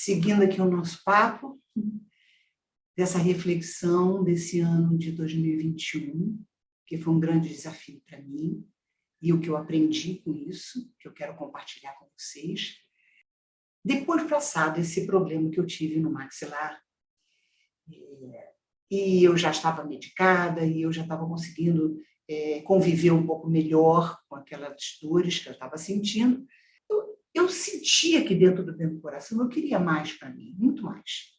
seguindo aqui o nosso papo, dessa reflexão desse ano de 2021, que foi um grande desafio para mim, e o que eu aprendi com isso, que eu quero compartilhar com vocês. Depois passado esse problema que eu tive no maxilar, e eu já estava medicada, e eu já estava conseguindo conviver um pouco melhor com aquelas dores que eu estava sentindo, eu sentia que dentro do meu coração eu queria mais para mim, muito mais.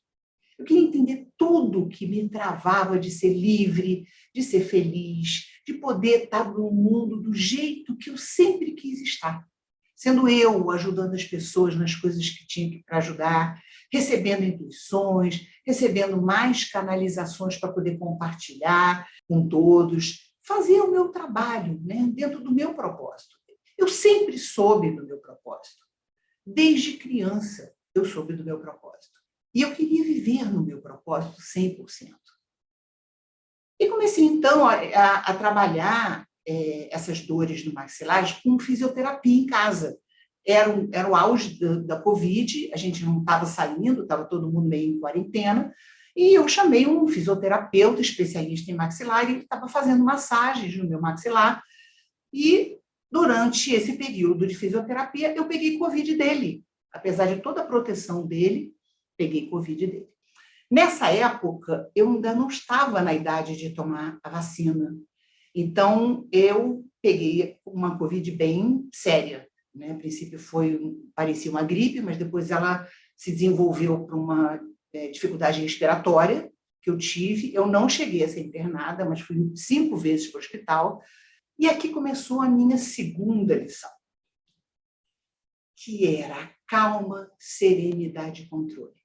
Eu queria entender tudo que me travava de ser livre, de ser feliz, de poder estar no mundo do jeito que eu sempre quis estar. Sendo eu ajudando as pessoas nas coisas que tinha para ajudar, recebendo intuições, recebendo mais canalizações para poder compartilhar com todos, fazer o meu trabalho, né, dentro do meu propósito. Eu sempre soube do meu propósito. Desde criança eu soube do meu propósito. E eu queria viver no meu propósito 100%. E comecei, então, a trabalhar essas dores no maxilar com fisioterapia em casa. Era o auge da Covid, a gente não estava saindo, estava todo mundo meio em quarentena, e eu chamei um fisioterapeuta especialista em maxilar, e ele estava fazendo massagens no meu maxilar, e durante esse período de fisioterapia, eu peguei Covid dele. Apesar de toda a proteção dele, peguei Covid dele. Nessa época, eu ainda não estava na idade de tomar a vacina. Então, eu peguei uma Covid bem séria, né? A princípio parecia uma gripe, mas depois ela se desenvolveu para uma dificuldade respiratória que eu tive. Eu não cheguei a ser internada, mas fui 5 vezes para o hospital. E aqui começou a minha segunda lição, que era calma, serenidade e controle.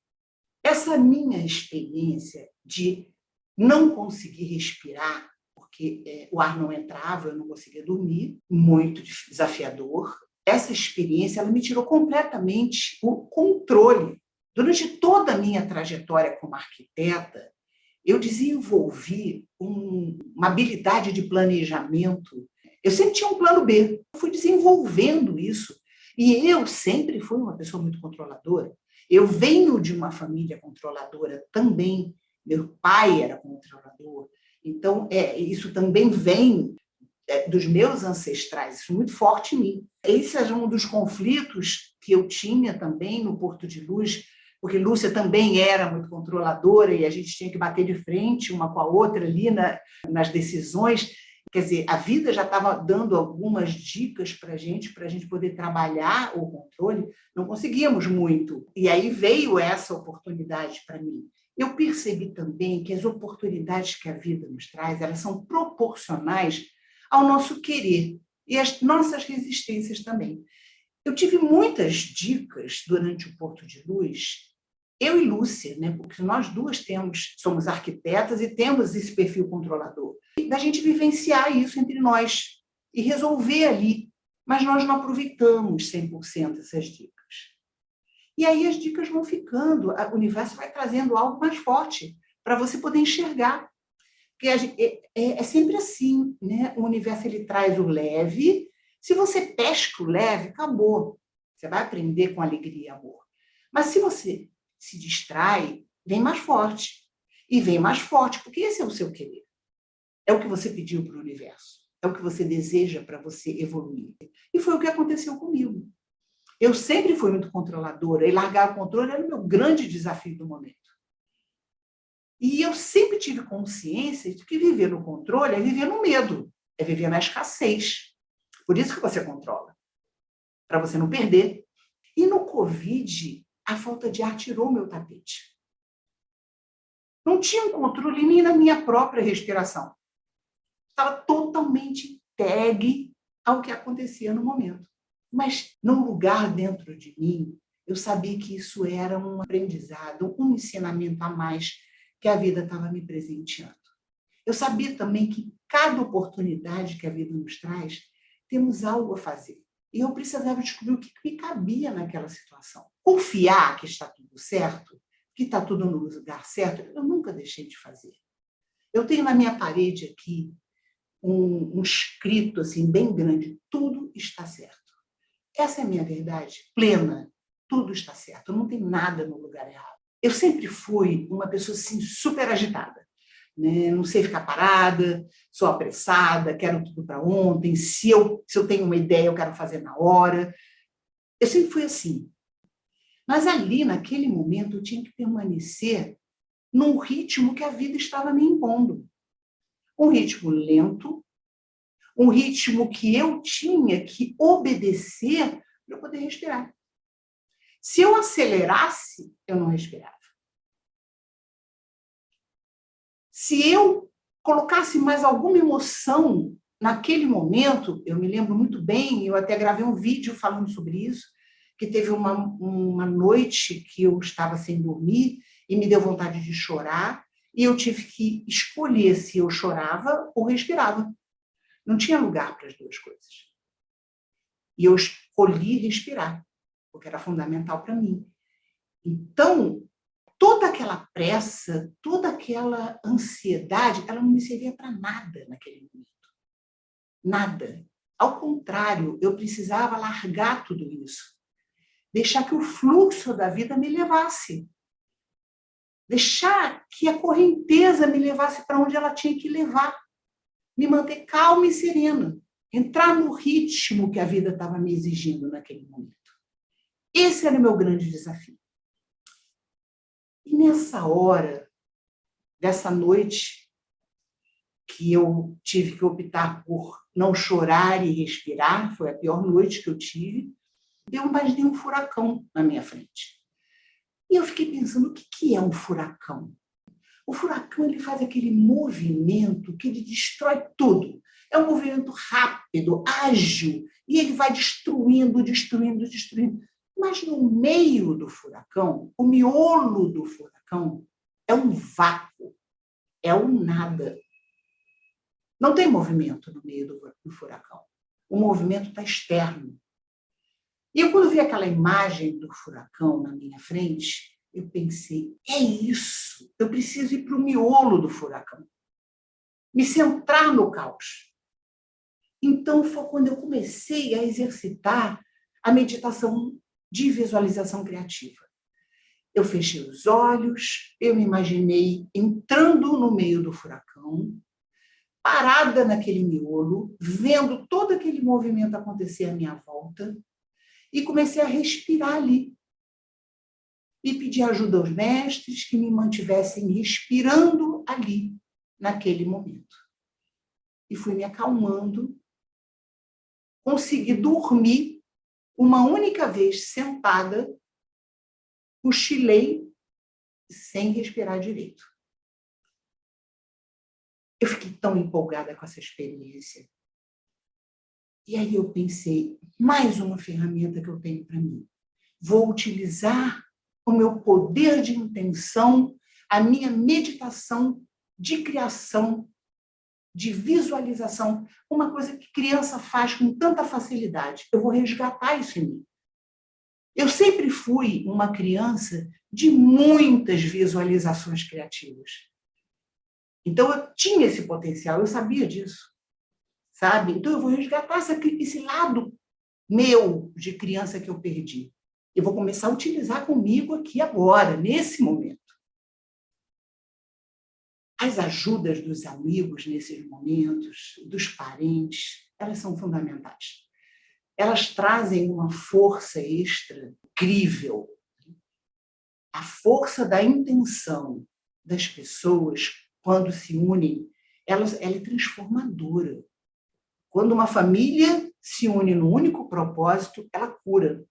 Essa minha experiência de não conseguir respirar, porque o ar não entrava, eu não conseguia dormir, muito desafiador. Essa experiência ela me tirou completamente o controle. Durante toda a minha trajetória como arquiteta, eu desenvolvi uma habilidade de planejamento. Eu sempre tinha um plano B, eu fui desenvolvendo isso. E eu sempre fui uma pessoa muito controladora. Eu venho de uma família controladora também. Meu pai era controlador. Então, isso também vem dos meus ancestrais. Isso é muito forte em mim. Esse é um dos conflitos que eu tinha também no Porto de Luz, porque Lúcia também era muito controladora e a gente tinha que bater de frente uma com a outra ali nas decisões. Quer dizer, a vida já estava dando algumas dicas para a gente poder trabalhar o controle, não conseguíamos muito. E aí veio essa oportunidade para mim. Eu percebi também que as oportunidades que a vida nos traz, elas são proporcionais ao nosso querer e às nossas resistências também. Eu tive muitas dicas durante o Porto de Luz, eu e Lúcia, né? Porque nós duas somos arquitetas e temos esse perfil controlador. E da gente vivenciar isso entre nós e resolver ali. Mas nós não aproveitamos 100% essas dicas. E aí as dicas vão ficando, o universo vai trazendo algo mais forte para você poder enxergar. Porque é sempre assim, né? O universo ele traz o leve. Se você pesca o leve, acabou. Você vai aprender com alegria e amor. Mas se você se distrai, vem mais forte. E vem mais forte, porque esse é o seu querer. É o que você pediu para o universo. É o que você deseja para você evoluir. E foi o que aconteceu comigo. Eu sempre fui muito controladora, e largar o controle era o meu grande desafio do momento. E eu sempre tive consciência de que viver no controle é viver no medo, é viver na escassez. Por isso que você controla, para você não perder. E no Covid, a falta de ar tirou meu tapete. Não tinha um controle nem na minha própria respiração. Estava totalmente entregue ao que acontecia no momento. Mas, num lugar dentro de mim, eu sabia que isso era um aprendizado, um ensinamento a mais que a vida estava me presenteando. Eu sabia também que cada oportunidade que a vida nos traz, temos algo a fazer. E eu precisava descobrir o que me cabia naquela situação. Confiar que está tudo certo, que está tudo no lugar certo, eu nunca deixei de fazer. Eu tenho na minha parede aqui um escrito assim, bem grande, tudo está certo. Essa é a minha verdade plena. tudo está certo, não tem nada no lugar errado. Eu sempre fui uma pessoa assim, super agitada, né? Não sei ficar parada, sou apressada, quero tudo para ontem, se eu tenho uma ideia, eu quero fazer na hora. Eu sempre fui assim. Mas ali, naquele momento, eu tinha que permanecer num ritmo que a vida estava me impondo. Um ritmo lento, um ritmo que eu tinha que obedecer para eu poder respirar. Se eu acelerasse, eu não respirava. Se eu colocasse mais alguma emoção naquele momento, eu me lembro muito bem, eu até gravei um vídeo falando sobre isso, que teve uma noite que eu estava sem dormir e me deu vontade de chorar, e eu tive que escolher se eu chorava ou respirava. Não tinha lugar para as duas coisas. E eu escolhi respirar, porque era fundamental para mim. Então, toda aquela pressa, toda aquela ansiedade, ela não me servia para nada naquele momento. Nada. Ao contrário, eu precisava largar tudo isso. Deixar que o fluxo da vida me levasse. Deixar que a correnteza me levasse para onde ela tinha que levar. Me manter calma e serena. Entrar no ritmo que a vida estava me exigindo naquele momento. Esse era o meu grande desafio. E nessa hora, dessa noite, que eu tive que optar por não chorar e respirar, foi a pior noite que eu tive, eu imaginei um furacão na minha frente. E eu fiquei pensando, o que é um furacão? O furacão ele faz aquele movimento que ele destrói tudo. É um movimento rápido, ágil, e ele vai destruindo, destruindo, destruindo. Mas no meio do furacão, o miolo do furacão é um vácuo, é um nada. Não tem movimento no meio do furacão. O movimento está externo. E eu, quando vi aquela imagem do furacão na minha frente, eu pensei, é isso, eu preciso ir para o miolo do furacão, me centrar no caos. Então, foi quando eu comecei a exercitar a meditação de visualização criativa. Eu fechei os olhos, eu me imaginei entrando no meio do furacão, parada naquele miolo, vendo todo aquele movimento acontecer à minha volta, e comecei a respirar ali. E pedi ajuda aos mestres que me mantivessem respirando ali, naquele momento. E fui me acalmando, consegui dormir uma única vez sentada, cochilei sem respirar direito. Eu fiquei tão empolgada com essa experiência. E aí eu pensei, mais uma ferramenta que eu tenho para mim. Vou utilizar o meu poder de intenção, a minha meditação de criação, de visualização, uma coisa que criança faz com tanta facilidade. Eu vou resgatar isso em mim. Eu sempre fui uma criança de muitas visualizações criativas. Então, eu tinha esse potencial, eu sabia disso, sabe? Então, eu vou resgatar esse lado meu de criança que eu perdi. Eu vou começar a utilizar comigo aqui agora, nesse momento. As ajudas dos amigos nesses momentos, dos parentes, elas são fundamentais. Elas trazem uma força extra incrível. A força da intenção das pessoas, quando se unem, ela é transformadora. Quando uma família se une num único propósito, ela cura.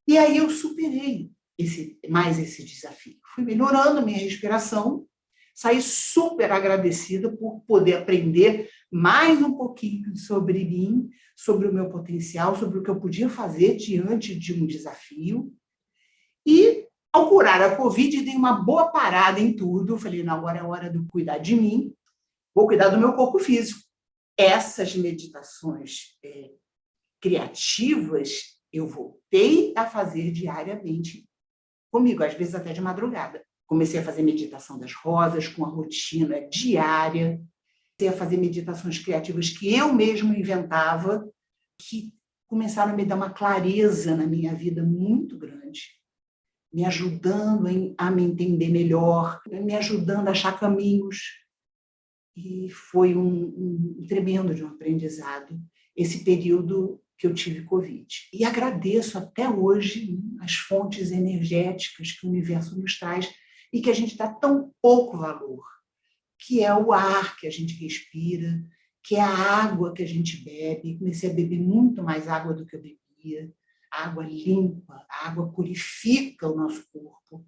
E aí eu superei esse desafio. Fui melhorando a minha respiração, saí super agradecida por poder aprender mais um pouquinho sobre mim, sobre o meu potencial, sobre o que eu podia fazer diante de um desafio. E, ao curar a Covid, dei uma boa parada em tudo. Falei, não, agora é hora de cuidar de mim, vou cuidar do meu corpo físico. Essas meditações criativas, eu voltei a fazer diariamente comigo, às vezes até de madrugada. Comecei a fazer meditação das rosas com a rotina diária. Comecei a fazer meditações criativas que eu mesma inventava, que começaram a me dar uma clareza na minha vida muito grande, me ajudando a me entender melhor, me ajudando a achar caminhos. E foi um tremendo de um aprendizado esse período que eu tive Covid. E agradeço até hoje as fontes energéticas que o universo nos traz e que a gente dá tão pouco valor, que é o ar que a gente respira, que é a água que a gente bebe. Comecei a beber muito mais água do que eu bebia. A água limpa, a água purifica o nosso corpo.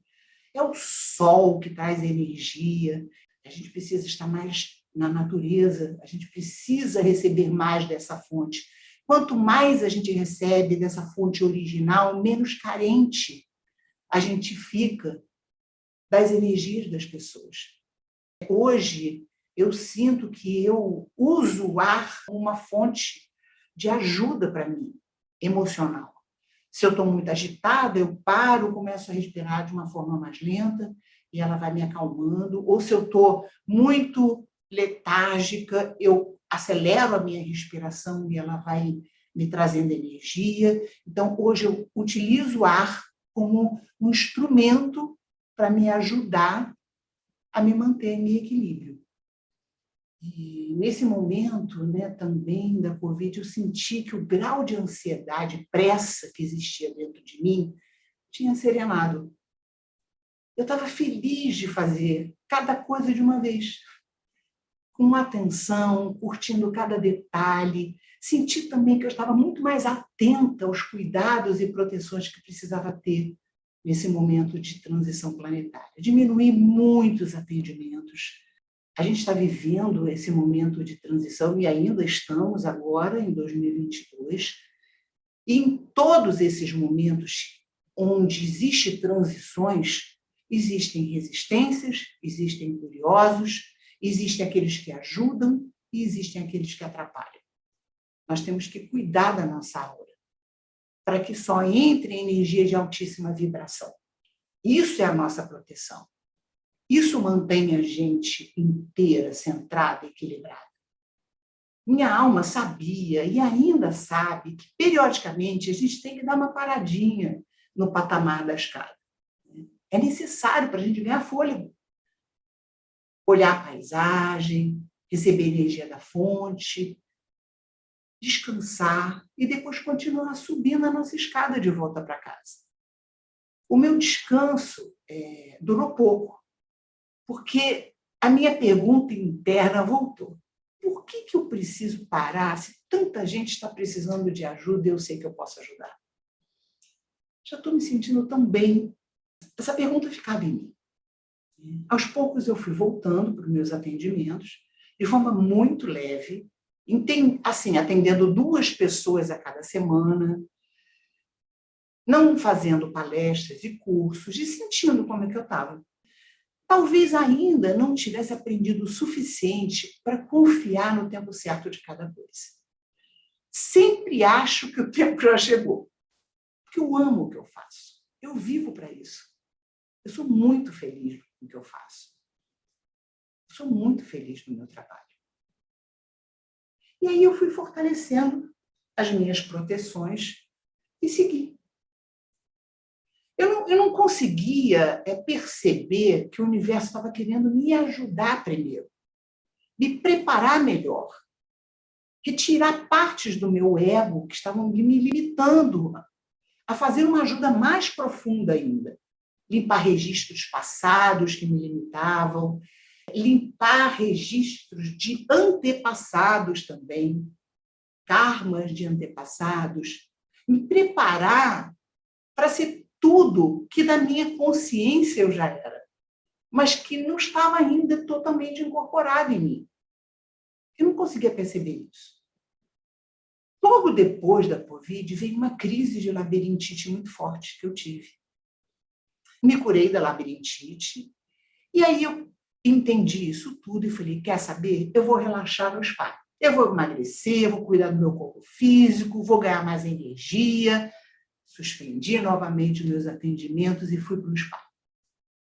É o sol que traz energia. A gente precisa estar mais na natureza, a gente precisa receber mais dessa fonte. Quanto mais a gente recebe dessa fonte original, menos carente a gente fica das energias das pessoas. Hoje, eu sinto que eu uso o ar como uma fonte de ajuda para mim, emocional. Se eu estou muito agitada, eu paro, começo a respirar de uma forma mais lenta e ela vai me acalmando. Ou se eu estou muito letárgica, eu acelero a minha respiração e ela vai me trazendo energia. Então, hoje eu utilizo o ar como um instrumento para me ajudar a me manter em equilíbrio. E nesse momento, né, também da Covid, eu senti que o grau de ansiedade e pressa que existia dentro de mim tinha serenado. Eu estava feliz de fazer cada coisa de uma vez, com atenção, curtindo cada detalhe. Senti também que eu estava muito mais atenta aos cuidados e proteções que precisava ter nesse momento de transição planetária. Diminuí muitos atendimentos. A gente está vivendo esse momento de transição e ainda estamos agora, em 2022, e em todos esses momentos onde existem transições, existem resistências, existem curiosos, existem aqueles que ajudam e existem aqueles que atrapalham. Nós temos que cuidar da nossa aura, para que só entre energia de altíssima vibração. Isso é a nossa proteção. Isso mantém a gente inteira, centrada, equilibrada. Minha alma sabia e ainda sabe que, periodicamente, a gente tem que dar uma paradinha no patamar da escada. É necessário para a gente ganhar fôlego. Olhar a paisagem, receber energia da fonte, descansar e depois continuar subindo a nossa escada de volta para casa. O meu descanso durou pouco, porque a minha pergunta interna voltou. Por que eu preciso parar se tanta gente está precisando de ajuda e eu sei que eu posso ajudar? Já estou me sentindo tão bem. Essa pergunta ficava em mim. Aos poucos eu fui voltando para os meus atendimentos, de forma muito leve, assim, atendendo 2 pessoas a cada semana, não fazendo palestras e cursos, e sentindo como é que eu estava. Talvez ainda não tivesse aprendido o suficiente para confiar no tempo certo de cada coisa. Sempre acho que o tempo já chegou, porque eu amo o que eu faço, eu vivo para isso. Eu sou muito feliz com o que eu faço. Eu sou muito feliz no meu trabalho. E aí eu fui fortalecendo as minhas proteções e segui. Eu não conseguia perceber que o universo estava querendo me ajudar primeiro, me preparar melhor, retirar partes do meu ego que estavam me limitando a fazer uma ajuda mais profunda ainda. Limpar registros passados que me limitavam, limpar registros de antepassados também, karmas de antepassados, me preparar para ser tudo que da minha consciência eu já era, mas que não estava ainda totalmente incorporado em mim. Eu não conseguia perceber isso. Logo depois da Covid, veio uma crise de labirintite muito forte que eu tive. Me curei da labirintite, e aí eu entendi isso tudo e falei, quer saber? Eu vou relaxar no spa. Eu vou emagrecer, vou cuidar do meu corpo físico, vou ganhar mais energia. Suspendi novamente meus atendimentos e fui para o spa.